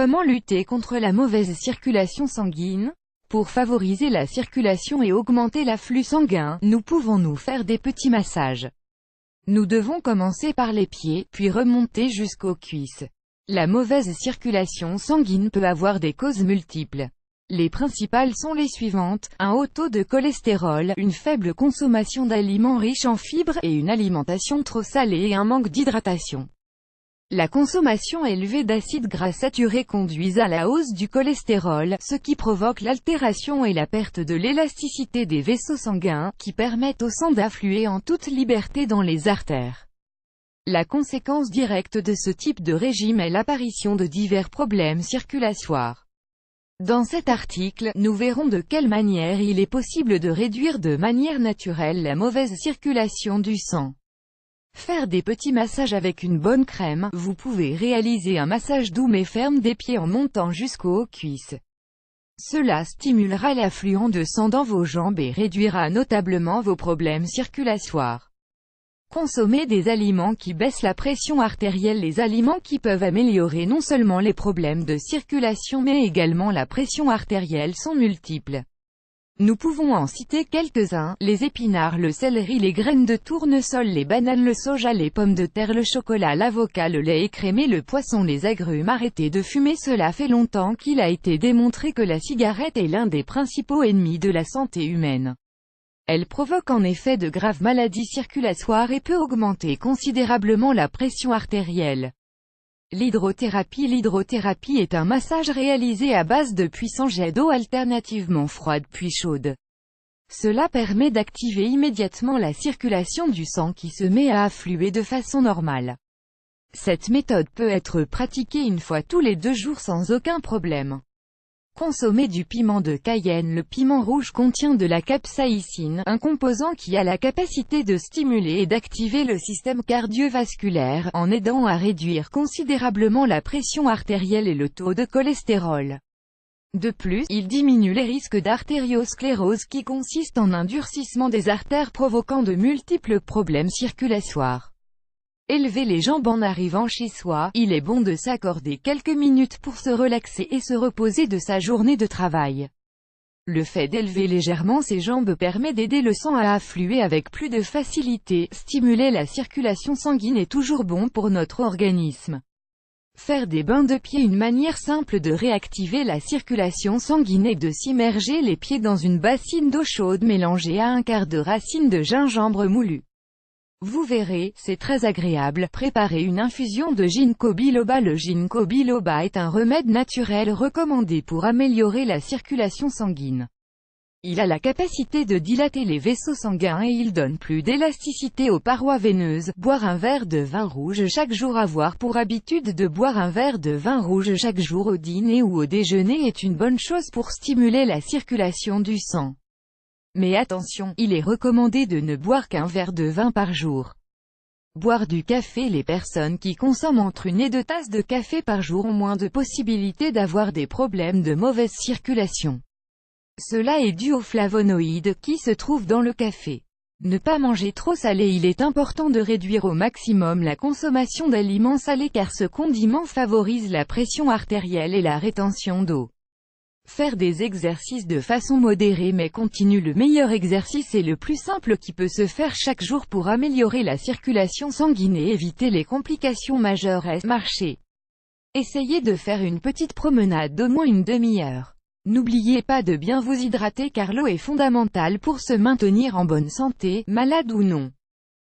Comment lutter contre la mauvaise circulation sanguine? Pour favoriser la circulation et augmenter l'afflux sanguin, nous pouvons nous faire des petits massages. Nous devons commencer par les pieds, puis remonter jusqu'aux cuisses. La mauvaise circulation sanguine peut avoir des causes multiples. Les principales sont les suivantes: un haut taux de cholestérol, une faible consommation d'aliments riches en fibres, et une alimentation trop salée et un manque d'hydratation. La consommation élevée d'acides gras saturés conduit à la hausse du cholestérol, ce qui provoque l'altération et la perte de l'élasticité des vaisseaux sanguins, qui permettent au sang d'affluer en toute liberté dans les artères. La conséquence directe de ce type de régime est l'apparition de divers problèmes circulatoires. Dans cet article, nous verrons de quelle manière il est possible de réduire de manière naturelle la mauvaise circulation du sang. Faire des petits massages avec une bonne crème. Vous pouvez réaliser un massage doux mais ferme des pieds en montant jusqu'aux cuisses. Cela stimulera l'affluent de sang dans vos jambes et réduira notablement vos problèmes circulatoires. Consommer des aliments qui baissent la pression artérielle. Les aliments qui peuvent améliorer non seulement les problèmes de circulation mais également la pression artérielle sont multiples. Nous pouvons en citer quelques-uns: les épinards, le céleri, les graines de tournesol, les bananes, le soja, les pommes de terre, le chocolat, l'avocat, le lait écrémé, le poisson, les agrumes. Arrêtez de fumer. Cela fait longtemps qu'il a été démontré que la cigarette est l'un des principaux ennemis de la santé humaine. Elle provoque en effet de graves maladies circulatoires et peut augmenter considérablement la pression artérielle. L'hydrothérapie. L'hydrothérapie est un massage réalisé à base de puissants jets d'eau alternativement froide puis chaude. Cela permet d'activer immédiatement la circulation du sang qui se met à affluer de façon normale. Cette méthode peut être pratiquée une fois tous les 2 jours sans aucun problème. Consommer du piment de Cayenne. Le piment rouge contient de la capsaïcine, un composant qui a la capacité de stimuler et d'activer le système cardiovasculaire, en aidant à réduire considérablement la pression artérielle et le taux de cholestérol. De plus, il diminue les risques d'artériosclérose qui consiste en un durcissement des artères provoquant de multiples problèmes circulatoires. Élever les jambes. En arrivant chez soi, il est bon de s'accorder quelques minutes pour se relaxer et se reposer de sa journée de travail. Le fait d'élever légèrement ses jambes permet d'aider le sang à affluer avec plus de facilité. Stimuler la circulation sanguine est toujours bon pour notre organisme. Faire des bains de pieds. Une manière simple de réactiver la circulation sanguine est de s'immerger les pieds dans une bassine d'eau chaude mélangée à un quart de racine de gingembre moulu. Vous verrez, c'est très agréable. Préparez une infusion de ginkgo biloba. Le ginkgo biloba est un remède naturel recommandé pour améliorer la circulation sanguine. Il a la capacité de dilater les vaisseaux sanguins et il donne plus d'élasticité aux parois veineuses. Boire un verre de vin rouge chaque jour. Avoir pour habitude de boire un verre de vin rouge chaque jour au dîner ou au déjeuner est une bonne chose pour stimuler la circulation du sang. Mais attention, il est recommandé de ne boire qu'un verre de vin par jour. Boire du café. Les personnes qui consomment entre 1 et 2 tasses de café par jour ont moins de possibilités d'avoir des problèmes de mauvaise circulation. Cela est dû aux flavonoïdes qui se trouvent dans le café. Ne pas manger trop salé. Il est important de réduire au maximum la consommation d'aliments salés car ce condiment favorise la pression artérielle et la rétention d'eau. Faire des exercices de façon modérée mais continue. Le meilleur exercice est le plus simple qui peut se faire chaque jour pour améliorer la circulation sanguine et éviter les complications majeures est marcher. Essayez de faire une petite promenade d'au moins une demi-heure. N'oubliez pas de bien vous hydrater car l'eau est fondamentale pour se maintenir en bonne santé, malade ou non.